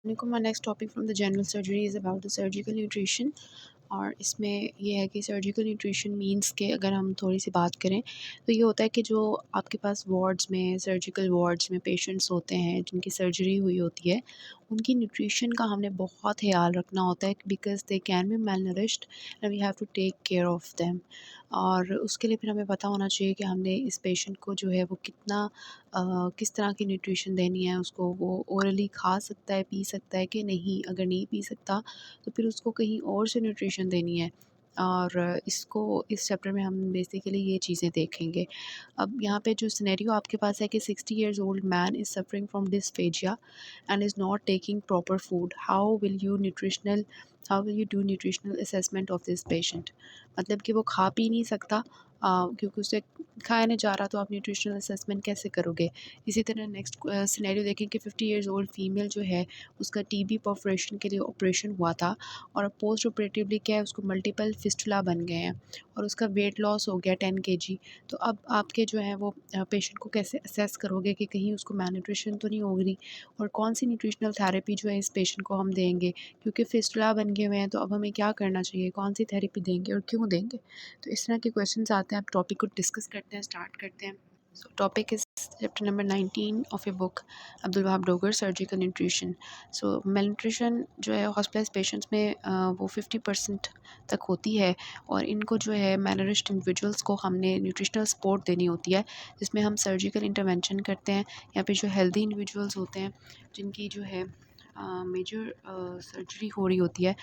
My next topic from the general surgery is about the surgical nutrition। और इसमें ये है कि सर्जिकल न्यूट्रिशन मींस के अगर हम थोड़ी सी बात करें तो ये होता है कि जो आपके पास वार्ड्स में सर्जिकल वार्ड्स में पेशेंट्स होते हैं जिनकी सर्जरी हुई होती है, उनकी न्यूट्रिशन का हमने बहुत ख्याल रखना होता है because they can be malnourished and we have to take care of them. और उसके लिए फिर हमें पता होना चाहिए कि हमने इस पेशेंट को जो है वो किस तरह की न्यूट्रिशन देनी है, उसको वो ओरली खा सकता है, पी सकता है कि नहीं। अगर नहीं पी सकता तो फिर उसको कहीं और से न्यूट्रिशन देनी है। और इसको इस चैप्टर में हम बेसिकली ये चीज़ें देखेंगे। अब यहाँ पे जो सिनेरियो आपके पास है कि 60 years old man is suffering from dysphagia and is not taking proper food. How will you do nutritional assessment of this patient. मतलब कि वो खा पी नहीं सकता, क्योंकि उसे खाया नहीं जा रहा, तो आप न्यूट्रिशनल असेसमेंट कैसे करोगे। इसी तरह नेक्स्ट सिनेरियो देखें कि 50 इयर्स ओल्ड फीमेल जो है उसका टीबी परफोरेशन के लिए ऑपरेशन हुआ था और पोस्ट ऑपरेटिवली क्या है उसको मल्टीपल फिस्टुला बन गए हैं और उसका वेट लॉस हो गया 10 केजी। तो अब आपके जो है वो पेशेंट को कैसे असेस करोगे कि कहीं उसको मैलन्यूट्रिशन तो नहीं हो रही, और कौन सी न्यूट्रिशनल थेरेपी जो है इस पेशेंट को हम देंगे, क्योंकि फिस्टुला बन गए हुए हैं। तो अब हमें क्या करना चाहिए, कौन सी थेरेपी देंगे और क्यों देंगे। तो इस तरह के क्वेश्चंस आते हैं। आप टॉपिक को डिस्कस करते हैं, स्टार्ट करते हैं। सो topic is chapter number 19 of a book Abdul Wahab Dogar, surgical nutrition. So mail nutrition जो है हॉस्पिटलाइज्ड पेशेंट्स में वो 50% तक होती है, और इनको जो है मैलनरिश्ड इंडिविजुअल्स को हमने न्यूट्रिशनल सपोर्ट देनी होती है, जिसमें हम सर्जिकल इंटरवेंशन करते हैं। या फिर जो हेल्दी इंडिविजुअल्स होते हैं जिनकी जो है मेजर सर्जरी हो रही होती है,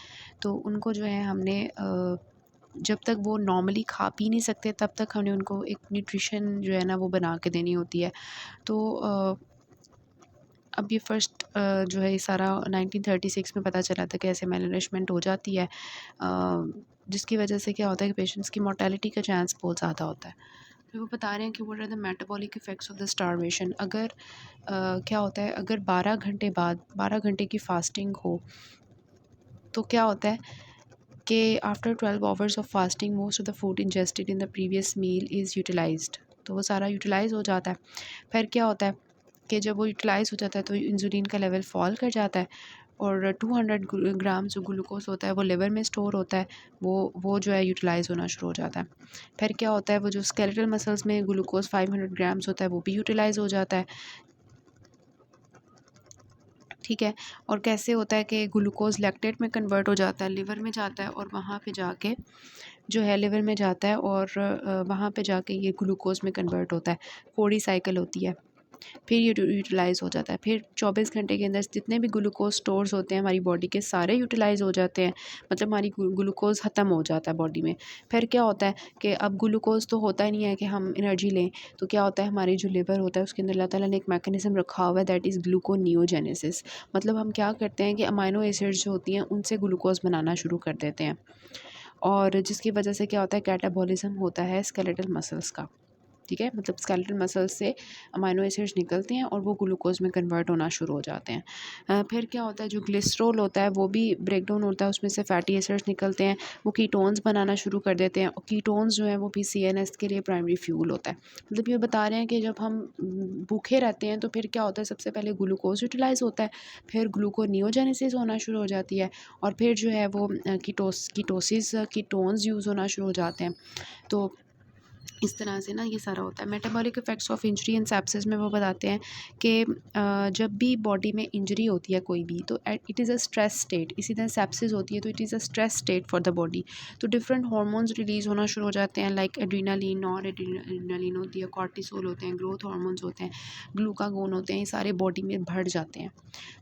तो उनको जो है हमने जब तक वो नॉर्मली खा पी नहीं सकते तब तक हमने उनको एक न्यूट्रिशन जो है ना वो बना के देनी होती है। तो अब ये फ़र्स्ट जो है ये सारा 1936 में पता चला था कि ऐसे मैलनरिशमेंट हो जाती है, जिसकी वजह से क्या होता है कि पेशेंट्स की मोर्टेलिटी का चांस बहुत ज़्यादा होता है। फिर वो बता रहे हैं कि what are the metabolic effects of the starvation. अगर क्या होता है, अगर 12 घंटे बाद 12 घंटे की फ़ास्टिंग हो तो क्या होता है कि after 12 hours of fasting most of the food ingested in the previous meal is utilised. तो वो सारा यूटिलाइज़ हो जाता है। फिर क्या होता है कि जब वो यूटिलाइज़ हो जाता है तो इंसुलिन का लेवल फॉल कर जाता है, और 200 ग्राम जो ग्लूकोज होता है वो लिवर में स्टोर होता है, वो जो है यूटिलाइज़ होना शुरू हो जाता है। फिर क्या होता है, वो जो स्केलेटल मसल्स में ग्लूकोज 500 ग्राम्स होता है वो भी यूटिलाइज़ हो जाता है। ठीक है। और कैसे होता है कि ग्लूकोज लैक्टेट में कन्वर्ट हो जाता है, लिवर में जाता है, और वहाँ पे जाके जो है लिवर में जाता है, और वहाँ पे जाके ये ग्लूकोज में कन्वर्ट होता है। कोडी साइकिल होती है, फिर ये यूटिलाइज़ हो जाता है। फिर 24 घंटे के अंदर जितने भी ग्लूकोज स्टोर्स होते हैं हमारी बॉडी के सारे यूटिलाइज़ हो जाते हैं, मतलब हमारी ग्लूकोज ख़त्म हो जाता है बॉडी में। फिर क्या होता है कि अब ग्लूकोज तो होता ही नहीं है कि हम एनर्जी लें, तो क्या होता है हमारी जो लिवर होता है उसके अंदर अल्लाह ताला ने एक मैकेनिज़्म रखा हुआ है, दैट इज़ ग्लूकोनियोजेनेसिस। मतलब हम क्या करते हैं कि अमाइनो एसिड्स जो होती हैं उनसे ग्लूकोज बनाना शुरू कर देते हैं, और जिसकी वजह से क्या होता है कैटाबॉलिज्म होता है स्केलेटल मसल्स का। ठीक है, मतलब स्केलेटल मसल्स से अमाइनो एसिड्स निकलते हैं और वो ग्लूकोज में कन्वर्ट होना शुरू हो जाते हैं। फिर क्या होता है, जो ग्लिसरॉल होता है वो भी ब्रेक डाउन होता है, उसमें से फैटी एसिड्स निकलते हैं, वो कीटोन्स बनाना शुरू कर देते हैं, और कीटोन्स जो है वो भी सीएनएस के लिए प्राइमरी फ्यूल होता है। मतलब ये बता रहे हैं कि जब हम भूखे रहते हैं तो फिर क्या होता है, सबसे पहले ग्लूकोज यूटिलाइज होता है, फिर ग्लूकोनियोजेनेसिस होना शुरू हो जाती है, और फिर जो है वो कीटोसिस कीटोन्स यूज़ होना शुरू हो जाते हैं। तो इस तरह से ना ये सारा होता है। Metabolic effects of injury and sepsis में वो बताते हैं कि जब भी बॉडी में इंजरी होती है कोई भी, तो it is a stress state. इसी तरह सेप्सिस होती है तो it is a stress state for the body. तो डिफरेंट हार्मोन्स रिलीज़ होना शुरू हो जाते हैं, लाइक एड्रीनालिन, नॉर एड्रीनालिन होती है, कॉर्टिसोल होते हैं, ग्रोथ हार्मोन्स होते हैं, ग्लूकागोन होते हैं, ये सारे बॉडी में बढ़ जाते हैं।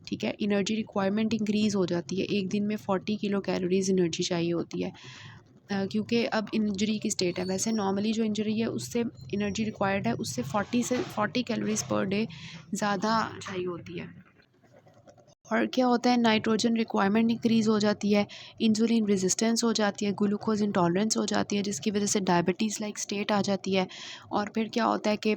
ठीक है, एनर्जी रिक्वायरमेंट इंक्रीज़ हो जाती है। एक दिन में 40 किलो कैलोरीज़ एनर्जी चाहिए होती है, क्योंकि अब इंजरी की स्टेट है। वैसे नॉर्मली जो इंजरी है उससे एनर्जी रिक्वायर्ड है, उससे 40 कैलोरीज़ पर डे ज़्यादा चाहिए होती है। और क्या होता है, नाइट्रोजन रिक्वायरमेंट इंक्रीज़ हो जाती है, इंसुलिन रेजिस्टेंस हो जाती है, ग्लूकोज इंटॉलरेंस हो जाती है, जिसकी वजह से डायबिटीज़ लाइक स्टेट आ जाती है। और फिर क्या होता है कि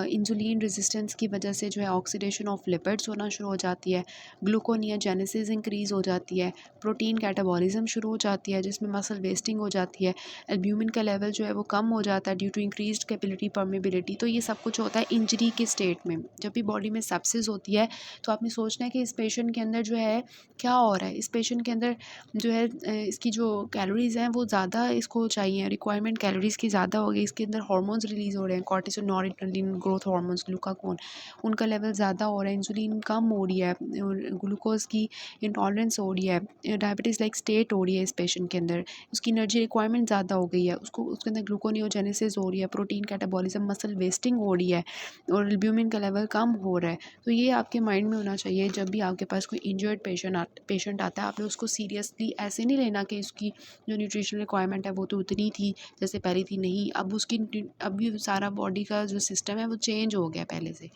इंसुलिन रेजिस्टेंस की वजह से जो है ऑक्सीडेशन ऑफ लिपिड्स होना शुरू हो जाती है, ग्लूकोनियोजेनेसिस इंक्रीज़ हो जाती है, प्रोटीन कैटाबॉलिज्म शुरू हो जाती है जिसमें मसल वेस्टिंग हो जाती है, एल्ब्यूमिन का लेवल जो है वो कम हो जाता है due to increased capillary permeability. तो ये सब कुछ होता है इंजरी के स्टेट में। जब भी बॉडी में सेप्सिस होती है तो आपने सोचना है कि इस पेशेंट पेशेंट के अंदर जो है क्या हो रहा है, इस पेशेंट के अंदर जो है इसकी जो कैलोरीज़ हैं वो ज़्यादा इसको चाहिए, रिक्वायरमेंट कैलोरीज़ की ज़्यादा हो गई, इसके अंदर हार्मोन्स रिलीज़ हो रहे हैं, cortisol, noradrenaline, growth hormones, glucagon, उनका लेवल ज़्यादा हो रहा है, इंसुलिन कम हो रही है, ग्लूकोज की इंटॉलरेंस हो रही है, डायबिटीज़ लाइक स्टेट हो रही है इस पेशेंट के अंदर, उसकी एनर्जी रिक्वायरमेंट ज़्यादा हो गई है, उसको उसके अंदर ग्लूकोनियोजेनेसिस हो रही है, प्रोटीन कैटाबॉलिज्म, मसल वेस्टिंग हो रही है और एल्ब्यूमिन का लेवल कम हो रहा है। तो ये आपके माइंड में होना चाहिए जब भी आपके पास कोई इंजर्ड पेशेंट आता है, आपने उसको सीरियसली ऐसे नहीं लेना कि उसकी जो न्यूट्रिशनल रिक्वायरमेंट है वो तो उतनी थी जैसे पहले थी, नहीं, अब उसकी अभी सारा बॉडी का जो सिस्टम है वो चेंज हो गया पहले से।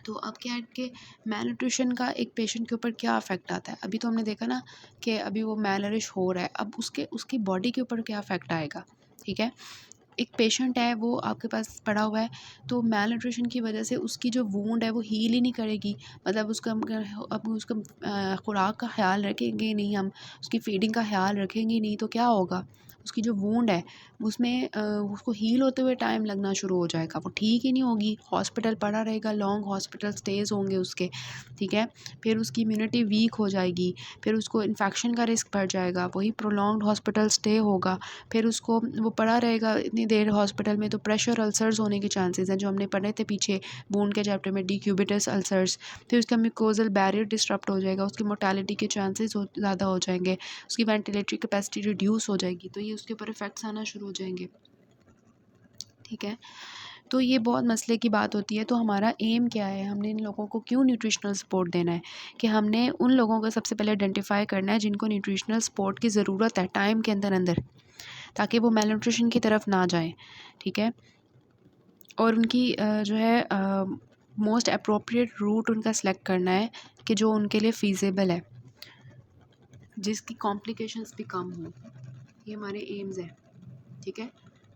तो अब क्या है कि मैल न्यूट्रिशन का एक पेशेंट के ऊपर क्या अफेक्ट आता है, अभी तो हमने देखा ना कि अभी वो मैलनरिश हो रहा है, अब उसकी बॉडी के ऊपर क्या अफेक्ट आएगा। ठीक है, एक पेशेंट है वो आपके पास पड़ा हुआ है, तो मैल न्यूट्रिशन की वजह से उसकी जो वूंड है वो हील ही नहीं करेगी, मतलब उसका अब उसका खुराक का ख्याल रखेंगे नहीं हम, उसकी फीडिंग का ख्याल रखेंगे नहीं, तो क्या होगा, उसकी जो वूंड है उसमें उसको हील होते हुए टाइम लगना शुरू हो जाएगा, वो ठीक ही नहीं होगी, हॉस्पिटल पड़ा रहेगा, लॉन्ग हॉस्पिटल स्टेज होंगे उसके। ठीक है, फिर उसकी इम्यूनिटी वीक हो जाएगी, फिर उसको इन्फेक्शन का रिस्क बढ़ जाएगा, वही प्रोलॉन्ग्ड हॉस्पिटल स्टे होगा, फिर उसको वो पड़ा रहेगा इतनी देर हॉस्पिटल में, तो प्रेशर अल्सर्स होने के चांसेस हैं जो हमने पढ़े थे पीछे बोन के चैप्टर में, डिक्यूबिटस अल्सर्स, फिर उसका म्यूकोजल बैरियर डिस्टर्ब हो जाएगा, उसकी मोर्टालिटी के चांसेस ज़्यादा हो जाएंगे, उसकी वेंटिलेटरी कैपेसिटी रिड्यूस हो जाएगी, तो ये उसके ऊपर इफेक्ट्स आना शुरू हो जाएंगे। ठीक है, तो ये बहुत मसले की बात होती है। तो हमारा एम क्या है, हमने इन लोगों को क्यों न्यूट्रिशनल सपोर्ट देना है, कि हमने उन लोगों को सबसे पहले आइडेंटिफाई करना है जिनको न्यूट्रिशनल सपोर्ट की ज़रूरत है टाइम के अंदर अंदर, ताकि वो मेल न्यूट्रिशन की तरफ ना जाएं। ठीक है, और उनकी जो है मोस्ट अप्रोप्रिएट रूट उनका सेलेक्ट करना है कि जो उनके लिए फ़ीज़ेबल है, जिसकी कॉम्प्लिकेशंस भी कम हों, ये हमारे एम्स हैं। ठीक है,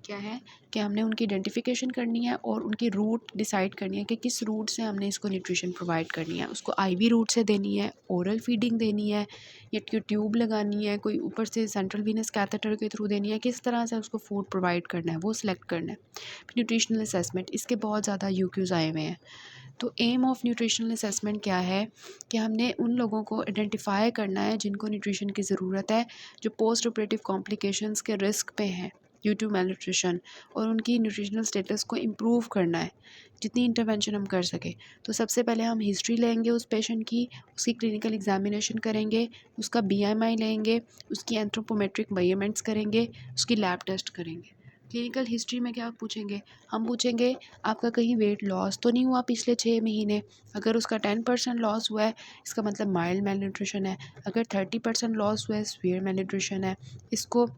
क्या है कि हमने उनकी आइडेंटिफिकेशन करनी है और उनकी रूट डिसाइड करनी है कि किस रूट से हमने इसको न्यूट्रिशन प्रोवाइड करनी है, उसको आईवी रूट से देनी है, ओरल फीडिंग देनी है, या ट्यूब लगानी है, कोई ऊपर से सेंट्रल वीनस कैथेटर के थ्रू देनी है, किस तरह से उसको फूड प्रोवाइड करना है वो सिलेक्ट करना है। न्यूट्रिशनल असेसमेंट, इसके बहुत ज़्यादा यूक्यूज़ आए हुए हैं। तो एम ऑफ न्यूट्रिशनल असेसमेंट क्या है कि हमने उन लोगों को आइडेंटिफाई करना है जिनको न्यूट्रिशन की ज़रूरत है, जो पोस्ट ऑपरेटिव कॉम्प्लिकेशंस के रिस्क पे हैं ड्यू टू मेल न्यूट्रिशन, और उनकी न्यूट्रिशनल स्टेटस को इम्प्रूव करना है जितनी इंटरवेंशन हम कर सकें। तो सबसे पहले हम हिस्ट्री लेंगे उस पेशेंट की, उसकी क्लिनिकल एग्जामिनेशन करेंगे, उसका बीएमआई लेंगे, उसकी एंथ्रोपोमेट्रिक मेजरमेंट्स करेंगे, उसकी लैब टेस्ट करेंगे। क्लिनिकल हिस्ट्री में क्या पूछेंगे, हम पूछेंगे आपका कहीं वेट लॉस तो नहीं हुआ पिछले 6 महीने, अगर उसका 10% लॉस हुआ है इसका मतलब माइल्ड मेल न्यूट्रिशन है, अगर 30% लॉस हुआ है सीवियर मेल न्यूट्रिशन है। इसको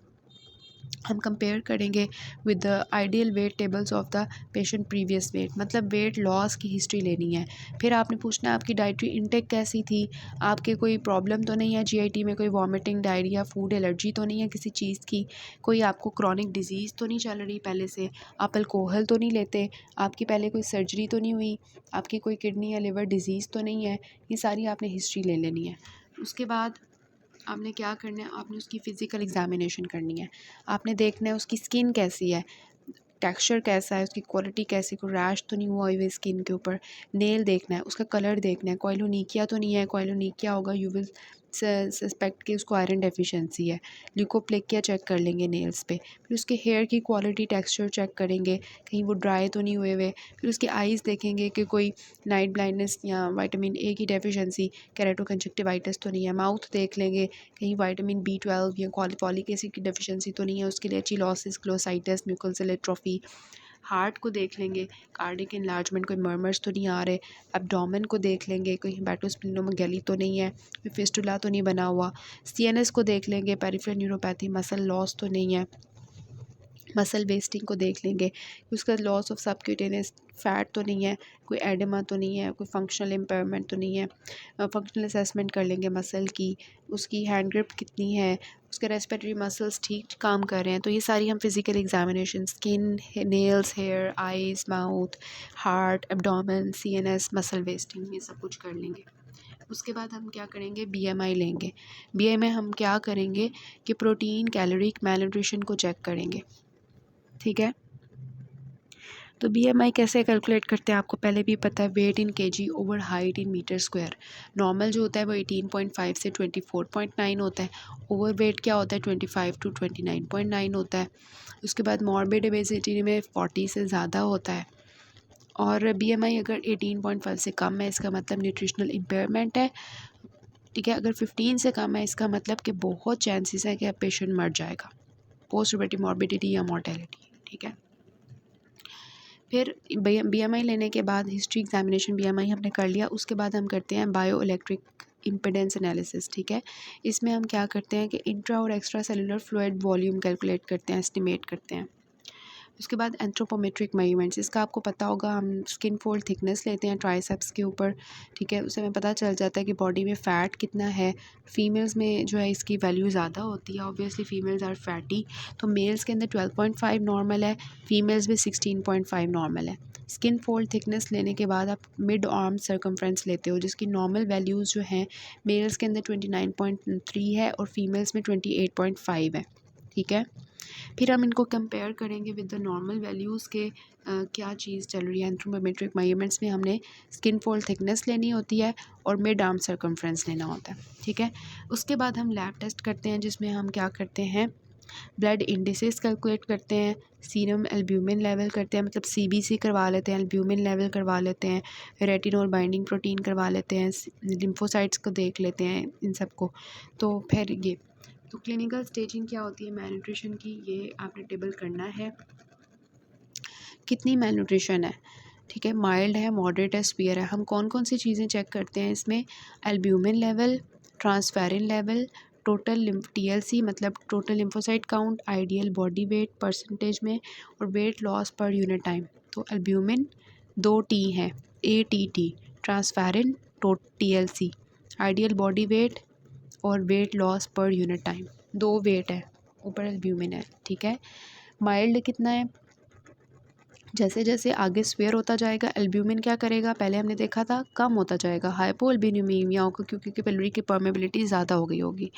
हम कंपेयर करेंगे with the ideal weight tables of the patient previous weight, मतलब वेट लॉस की हिस्ट्री लेनी है। फिर आपने पूछना है आपकी डाइटरी इंटेक कैसी थी, आपके कोई प्रॉब्लम तो नहीं है जीआईटी में, कोई वॉमिटिंग, डायरिया, फूड एलर्जी तो नहीं है किसी चीज़ की, कोई आपको क्रॉनिक डिजीज़ तो नहीं चल रही पहले से, आप अल्कोहल तो नहीं लेते, आपकी पहले कोई सर्जरी तो नहीं हुई, आपकी कोई किडनी या लिवर डिजीज़ तो नहीं है, ये सारी आपने हिस्ट्री ले लेनी है। उसके बाद आपने क्या करना है, आपने उसकी फ़िज़िकल एग्ज़ामिनेशन करनी है, आपने देखना है उसकी स्किन कैसी है, टेक्सचर कैसा है, उसकी क्वालिटी कैसी, कोई रैश तो नहीं हुआ हुई स्किन के ऊपर, नेल देखना है, उसका कलर देखना है, कोइलोनिकिया तो नहीं है, कोइलोनिकिया होगा यू विल सस्पेक्ट कि उसको आयरन डेफिशिएंसी है, ल्यूकोप्लेकिया चेक कर लेंगे नेल्स पे, फिर उसके हेयर की क्वालिटी टेक्सचर चेक करेंगे कहीं वो ड्राई तो नहीं हुए हुए, फिर उसकी आइज़ देखेंगे कि कोई नाइट ब्लाइंडनेस या विटामिन ए की डेफिशिएंसी, केरेटोकंजक्टिवाइटिस तो नहीं है, माउथ देख लेंगे कहीं विटामिन B12 या फॉलिक एसिड की डेफिशिएंसी तो नहीं है, उसके लिए एचिलॉसिस, ग्लोसाइटिस, म्यूकोसल एट्रोफी। हार्ट को देख लेंगे, कार्डिक इनलार्जमेंट, कोई मर्मर्स तो नहीं आ रहे, एब्डोमेन को देख लेंगे कोई हेपेटोस्प्लेनोमेगाली तो नहीं है, कोई फिस्टुला तो नहीं बना हुआ, सीएनएस को देख लेंगे, पेरिफेरल न्यूरोपैथी, मसल लॉस तो नहीं है, मसल वेस्टिंग को देख लेंगे, उसका लॉस ऑफ सबक्यूटेनियस फैट तो नहीं है, कोई एडिमा तो नहीं है, कोई फंक्शनल इम्पेयरमेंट तो नहीं है, फंक्शनल असेसमेंट कर लेंगे मसल की, उसकी हैंड ग्रिप कितनी है, उसके रेस्पिरेटरी मसल्स ठीक काम कर रहे हैं, तो ये सारी हम physical examination, skin, nails, hair, eyes, mouth, heart, abdomen, CNS, muscle wasting, ये सब कुछ कर लेंगे। उसके बाद हम क्या करेंगे, बीएमआई लेंगे। बीएमआई हम क्या करेंगे कि प्रोटीन, कैलोरी, मैल न्यूट्रिशन को चेक करेंगे। ठीक है, तो बीएमआई कैसे कैलकुलेट करते हैं आपको पहले भी पता है, weight in KG over height in metre square. Normal जो होता है वो 18.5 से 24.9 होता है। ओवर वेट क्या होता है 25 टू 29.9 होता है। उसके बाद मॉर्बिड ओबेसिटी में 40 से ज़्यादा होता है। और बीएमआई अगर 18.5 से कम है इसका मतलब न्यूट्रिशनल इम्पेयरमेंट है, ठीक है। अगर 15 से कम है इसका मतलब कि बहुत चांसेस है कि पेशेंट मर जाएगा, पोस्ट ऑपरेटिव मॉर्बिडिटी या मॉर्टेलिटी, ठीक है। फिर बीएमआई लेने के बाद हिस्ट्री एग्जामिनेशन बीएमआई हमने कर लिया, उसके बाद हम करते हैं बायो इलेक्ट्रिक इम्पिडेंस एनालिसिस, ठीक है। इसमें हम क्या करते हैं कि इंट्रा और extra cellular fluid volume calculate करते हैं, एस्टिमेट करते हैं। उसके बाद एंथ्रोपोमेट्रिक मेजरमेंट्स, इसका आपको पता होगा, हम स्किन फोल्ड थिकनेस लेते हैं ट्राइसेप्स के ऊपर, ठीक है। उससे हमें पता चल जाता है कि बॉडी में फ़ैट कितना है। फीमेल्स में जो है इसकी वैल्यू ज़्यादा होती है, ऑब्वियसली फीमेल्स आर फैटी। तो मेल्स के अंदर 12.5 नॉर्मल है, फीमेल्स में 16.5 नॉर्मल है। स्किन फोल्ड थिकनेस लेने के बाद आप मिड आर्म सर्कमफ्रेंस लेते हो, जिसकी नॉर्मल वैल्यूज़ जो हैं मेल्स के अंदर 29.3 है और फीमेल्स में 28.5 है, ठीक है। फिर हम इनको कंपेयर करेंगे विद द नॉर्मल वैल्यूज़ के क्या चीज़ चल रही है। एंथ्रोपोमेट्रिक मेजरमेंट्स में हमने स्किन फोल्ड थिकनेस लेनी होती है और मिड आर्म सर्कमफ्रेंस लेना होता है, ठीक है। उसके बाद हम लैब टेस्ट करते हैं, जिसमें हम क्या करते हैं, ब्लड इंडिसेस कैलकुलेट करते हैं, सीरम एल्ब्यूमिन लेवल करते हैं, मतलब सीबीसी करवा लेते हैं, एल्ब्यूमिन लेवल करवा लेते हैं, रेटिनोल बाइंडिंग प्रोटीन करवा लेते हैं, लिम्फोसाइट्स को देख लेते हैं, इन सब को। तो फिर ये तो क्लिनिकल स्टेजिंग क्या होती है मैलन्यूट्रिशन की, ये आपने टेबल करना है। कितनी मैलन्यूट्रिशन है, ठीक है, माइल्ड है, मॉडरेट है, सीवियर है। हम कौन कौन सी चीज़ें चेक करते हैं इसमें, albumin level, transferrin level, total TLC मतलब total lymphocyte count, ideal body weight percentage में, और weight loss per unit time. तो एल्ब्यूमिन 2 टी है, ATT, transferrin TLC, ideal body weight और weight loss per unit time, 2 weight है, ऊपर albumin है, ठीक है। माइल्ड कितना है, जैसे जैसे आगे स्वेयर होता जाएगा एल्ब्यूमिन क्या करेगा, पहले हमने देखा था कम होता जाएगा, हाइपो एल्ब्यूमिनिमिया होगा क्योंकि पिलरी की परमेबिलिटी ज़्यादा हो गई होगी।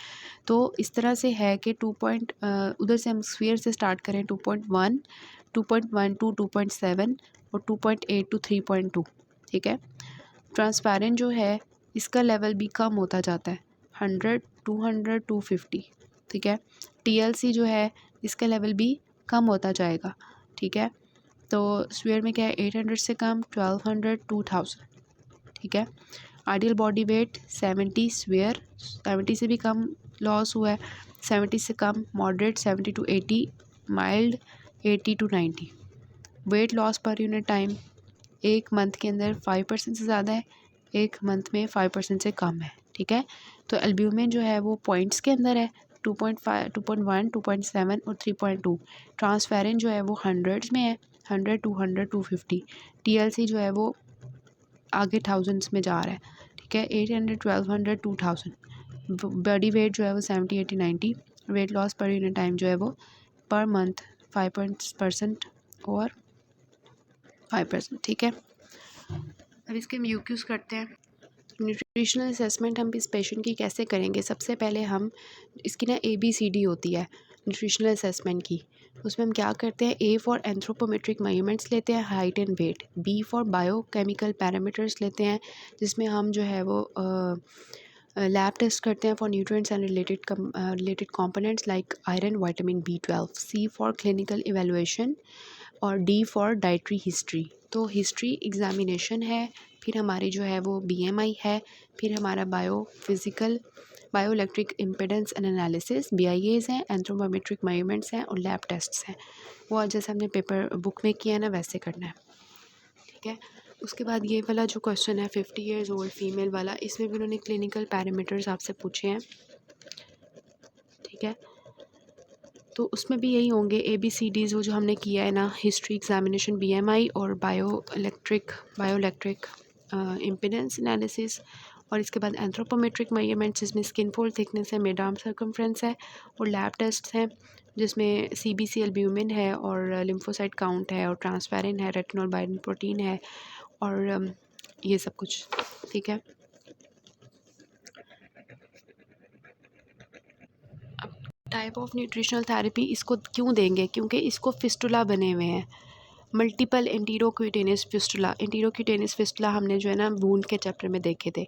तो इस तरह से है कि उधर से हम स्वेयर से स्टार्ट करें 2.1, 2.1 टू 2.7 और 2.8 टू 3.2, ठीक है। ट्रांसपेरेंट जो है इसका लेवल भी कम होता जाता है, 100, 200, 250, ठीक है। TLC जो है इसका लेवल भी कम होता जाएगा, ठीक है। तो स्वेयर में क्या है, 800 से कम, 1200, 2000, ठीक है। आइडियल बॉडी वेट 70, स्वेयर 70 से भी कम लॉस हुआ है, 70 से कम, moderate 70 to 80, mild 80 to 90। Weight loss per unit time एक मंथ के अंदर 5% से ज़्यादा है, एक मंथ में 5% से कम है, ठीक है। तो एल्ब्यूमिन जो है वो पॉइंट्स के अंदर है, 2.5, 2.1, 2.7 और 3.2। ट्रांसफेरिन जो है वो हंड्रेड्स में है, 100, 200, 250। TLC जो है वो आगे थाउजेंड्स में जा रहा है, ठीक है, 800, 1200, 2000। बॉडी वेट जो है वो 70, 80, 90। Weight loss per unit time जो है वो पर मंथ 5% और 5%, ठीक है। अब इसके हम यूक्यूज़ करते हैं। न्यूट्रिशनल असेसमेंट हम इस पेशेंट की कैसे करेंगे, सबसे पहले हम इसकी ना ABCD होती है न्यूट्रिशनल असेसमेंट की। उसमें हम क्या करते हैं, A फॉर एंथ्रोपोमेट्रिक मेजरमेंट्स लेते हैं, height and weight. B for biochemical parameters लेते हैं, जिसमें हम जो है वो लैब टेस्ट करते हैं for nutrients and related components like iron, vitamin B12। C for clinical evaluation और D फॉर डाइटरी हिस्ट्री। तो हिस्ट्री एग्जामिनेशन है, फिर हमारी जो है वो BMI है, फिर हमारा bio electric impedance and analysis BIAs हैं, एंथ्रोपोमेट्रिक मेजरमेंट्स हैं और लैब टेस्ट्स हैं। वो आज जैसे हमने पेपर बुक में किया है ना वैसे करना है, ठीक है। उसके बाद ये वाला जो क्वेश्चन है 50 ईयर्स ओल्ड फीमेल वाला, इसमें भी उन्होंने क्लिनिकल पैरामीटर्स आपसे पूछे हैं, ठीक है। तो उसमें भी यही होंगे ABCDs, वो जो हमने किया है ना, हिस्ट्री एग्जामिनेशन BMI और बायो इलेक्ट्रिक इम्पिडेंस एनालिसिस, और इसके बाद एंथ्रोपोमेट्रिक मेजरमेंट्स जिसमें स्किन फोल्ड थिकनेस है, मिड आर्म सर्कमफ्रेंस है, और लैब टेस्ट हैं जिसमें CBC एल्ब्यूमिन है और लिम्फोसाइट काउंट है और ट्रांसफेरिन है, रेटिनोल बाइंडिंग प्रोटीन है और ये सब कुछ, ठीक है। टाइप ऑफ न्यूट्रिशनल थेरेपी इसको क्यों देंगे, क्योंकि इसको फिस्टुला बने हुए हैं, मल्टीपल एंटीरोक्यूटेनियस फिस्टुला हमने जो है ना वूंड के चैप्टर में देखे थे,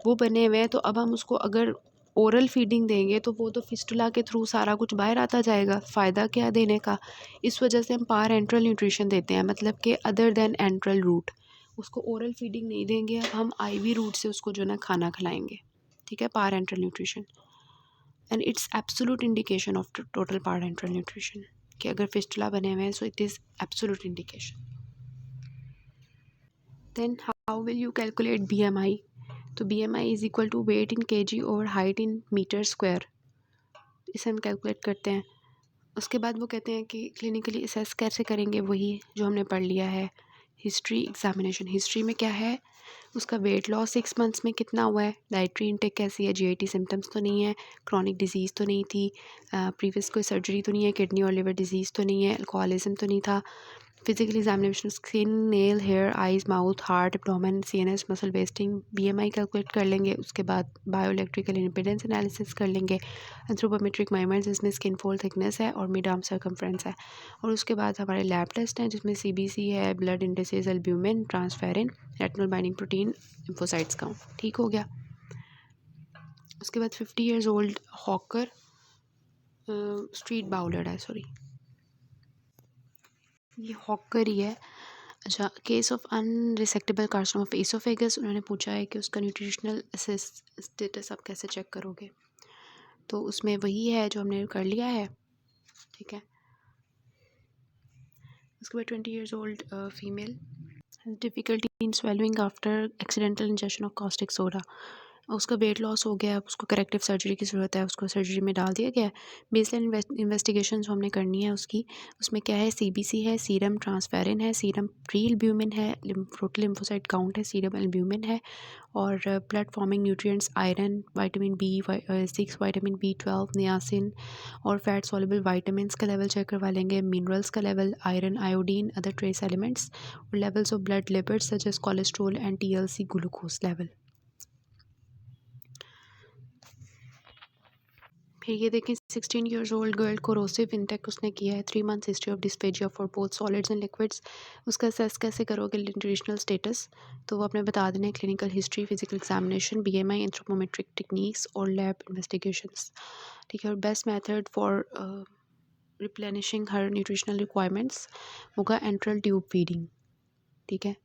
वो बने हुए हैं। तो अब हम उसको अगर ओरल फीडिंग देंगे तो वो तो फिस्टुला के थ्रू सारा कुछ बाहर आता जाएगा, फ़ायदा क्या देने का। इस वजह से हम पार एंट्रल न्यूट्रिशन देते हैं, मतलब कि अदर देन एंट्रल रूट। उसको ओरल फीडिंग नहीं देंगे, अब हम आईवी रूट से उसको जो है ना खाना खिलाएंगे, ठीक है, parenteral nutrition. And it's absolute indication of total parenteral nutrition कि अगर फिस्टुला बने हुए हैं, so it is absolute indication. Then how will you calculate BMI? तो BMI is equal to weight in kg और height in metre square, इसे हम calculate करते हैं। उसके बाद वो कहते हैं कि क्लिनिकली असेस कैसे करेंगे, वही जो हमने पढ़ लिया है। हिस्ट्री एग्जामिनेशन, हिस्ट्री में क्या है, उसका वेट लॉस 6 मंथ्स में कितना हुआ है, डाइटरी इंटेक कैसी है, GIT सिम्टम्स तो नहीं है, क्रॉनिक डिजीज़ तो नहीं थी, प्रीवियस कोई सर्जरी तो नहीं है, किडनी और लिवर डिजीज़ तो नहीं है, अल्कोहलिज्म तो नहीं था। Physical examination, skin, nail, hair, eyes, mouth, heart, abdomen, CNS, muscle wasting, BMI calculate कर लेंगे। उसके बाद बायोइलेक्ट्रिकल इम्पीडेंस एनालिसिस कर लेंगे, एंथ्रोपोमेट्रिक मेजरमेंट्स जिसमें स्किन फोल्ड थिकनेस है और मिड आर्म सर्कमफ्रेंस है। और उसके बाद हमारे लैब टेस्ट हैं जिसमें CBC है, blood indices, albumin, transferrin, retinal binding protein, lymphocytes count. ठीक हो गया। उसके बाद 50 years old hawker street bowler है, सॉरी ये हॉकर ही है। अच्छा, case of unresectable carcinoma of oesophagus, उन्होंने पूछा है कि उसका न्यूट्रिशनल स्टेटस आप कैसे चेक करोगे। तो उसमें वही है जो हमने कर लिया है, ठीक है। उसके बाद 20 years old female, difficulty in स्वेलविंग after accidental injection of caustic soda. उसका वेट लॉस हो गया, उसको करेक्टिव सर्जरी की ज़रूरत है, उसको सर्जरी में डाल दिया गया है। बेसलाइन इन्वेस्टिगेशन जो हमने करनी है उसकी, उसमें क्या है, CBC है, सीरम ट्रांसफेरिन है, सीरम प्री एल्ब्यूमिन है, टोटल लिम्फोसाइट काउंट है, सीरम एल्ब्यूमिन है, और blood forming nutrients iron, vitamin B6, vitamin B12, niacin और फैट सॉल्युबल विटामिन्स का लेवल चेक करवा लेंगे, मिनरल्स का level, iron, iodine, other trace elements, और levels of blood lipids such as cholesterol and TLC glucose level. फिर ये देखें, 16 years old girl, corrosive intake उसने किया है, 3 months history of dysphasia for both solids and liquids. उसका assess कैसे करोगे न्यूट्रिशनल स्टेटस, तो वो आपने बता देना है, clinical history, physical examination, BMI, anthropometric techniques और लैब इन्वेस्टिगेशंस, ठीक है। और best method for replenishing her nutritional requirements होगा एंट्रल ट्यूब फीडिंग, ठीक है।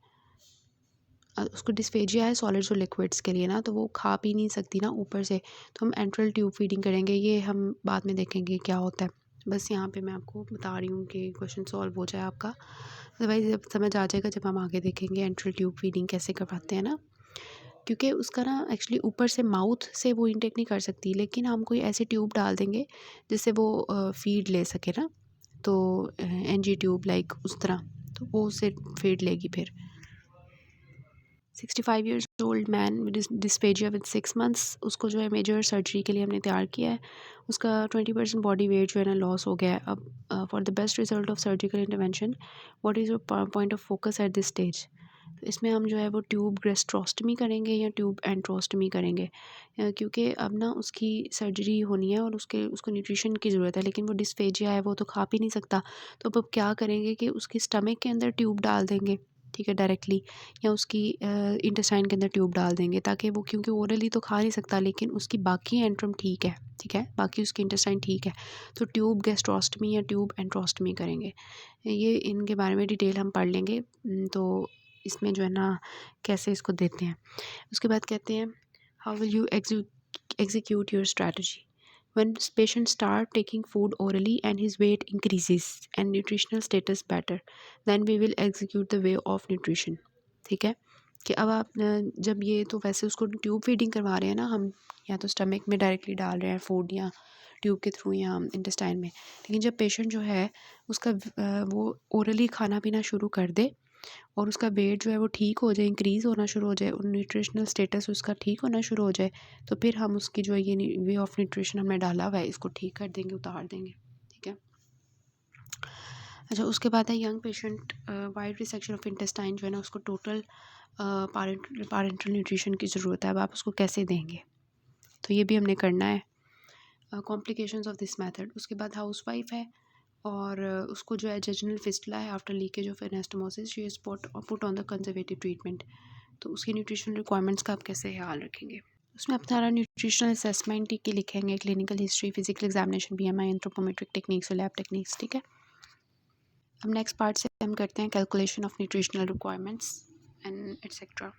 उसको डिस्फेजिया है सॉलिड्स और लिक्विड्स के लिए ना, तो वो खा पी नहीं सकती ना ऊपर से, तो हम एंट्रल ट्यूब फीडिंग करेंगे, ये हम बाद में देखेंगे क्या होता है। बस यहाँ पे मैं आपको बता रही हूँ कि क्वेश्चन सॉल्व हो जाए आपका, अदरवाइज जब समझ आ जाएगा जब हम आगे देखेंगे एंट्रल ट्यूब फीडिंग कैसे करवाते हैं ना। क्योंकि उसका ना एक्चुअली ऊपर से माउथ से वो इंटेक नहीं कर सकती, लेकिन हम कोई ऐसी ट्यूब डाल देंगे जिससे वो फीड ले सके ना, तो NG ट्यूब लाइक उस तरह, तो वो उससे फीड लेगी फिर। 65 years old man with dysphasia with 6 months, उसको जो है मेजर सर्जरी के लिए हमने तैयार किया है। उसका 20% बॉडी वेट जो है ना लॉस हो गया है। अब for the best result of surgical intervention what is your point of focus at this stage. तो इसमें हम जो है वो ट्यूब ग्रेस्ट्रोस्टमी करेंगे या ट्यूब एंट्रोस्टमी करेंगे, क्योंकि अब ना उसकी सर्जरी होनी है और उसको न्यूट्रिशन की ज़रूरत है, लेकिन वो डिस्फेजिया है, वो तो खा पी नहीं सकता। तो अब क्या करेंगे कि उसकी स्टमक के अंदर ट्यूब डाल देंगे, ठीक है, डायरेक्टली, या उसकी इंटेस्टाइन के अंदर ट्यूब डाल देंगे, ताकि वो, क्योंकि ओरली तो खा नहीं सकता लेकिन उसकी बाकी एंट्रम ठीक है, ठीक है, बाकी उसकी इंटेस्टाइन ठीक है, तो ट्यूब गैस्ट्रोस्टमी या ट्यूब एंट्रोस्टमी करेंगे। ये इनके बारे में डिटेल हम पढ़ लेंगे। तो इसमें जो है ना कैसे इसको देते हैं। उसके बाद कहते हैं, how will you execute your strategy when patient start taking food orally and his weight increases and nutritional status better, then we will execute the way of nutrition, ठीक है। कि अब आप जब ये, तो वैसे उसको ट्यूब फीडिंग करवा रहे हैं ना हम, या तो स्टमक में डायरेक्टली डाल रहे हैं फूड या ट्यूब के थ्रू या इंटेस्टाइन में, लेकिन जब पेशेंट जो है उसका वो ओरली खाना पीना शुरू कर दे और उसका वेट जो है वो ठीक हो जाए, इंक्रीज़ होना शुरू हो जाए और न्यूट्रिशनल स्टेटस उसका ठीक होना शुरू हो जाए, तो फिर हम उसकी जो ये वे ऑफ न्यूट्रिशन हमने डाला हुआ है इसको ठीक कर देंगे, उतार देंगे, ठीक है। अच्छा, उसके बाद है young patient, wide resection of intestine जो है ना, उसको टोटल पारेंटल न्यूट्रिशन की ज़रूरत है। अब आप उसको कैसे देंगे, तो ये भी हमने करना है। Complications of this method. उसके बाद हाउसवाइफ है, और उसको जो है जजनल फिस्टुला है after leakage of anastomosis, she is put on the conservative treatment. तो उसकी न्यूट्रिशनल रिक्वायरमेंट्स का आप कैसे ख्याल रखेंगे? उसमें आप सारा न्यूट्रिशनल असेसमेंट के लिखेंगे, clinical history, physical examination, BMI, anthropometric techniques और लैब टेक्निक्स। ठीक है। अब नेक्स्ट पार्ट से हम करते हैं calculation of nutritional requirements and etcetera.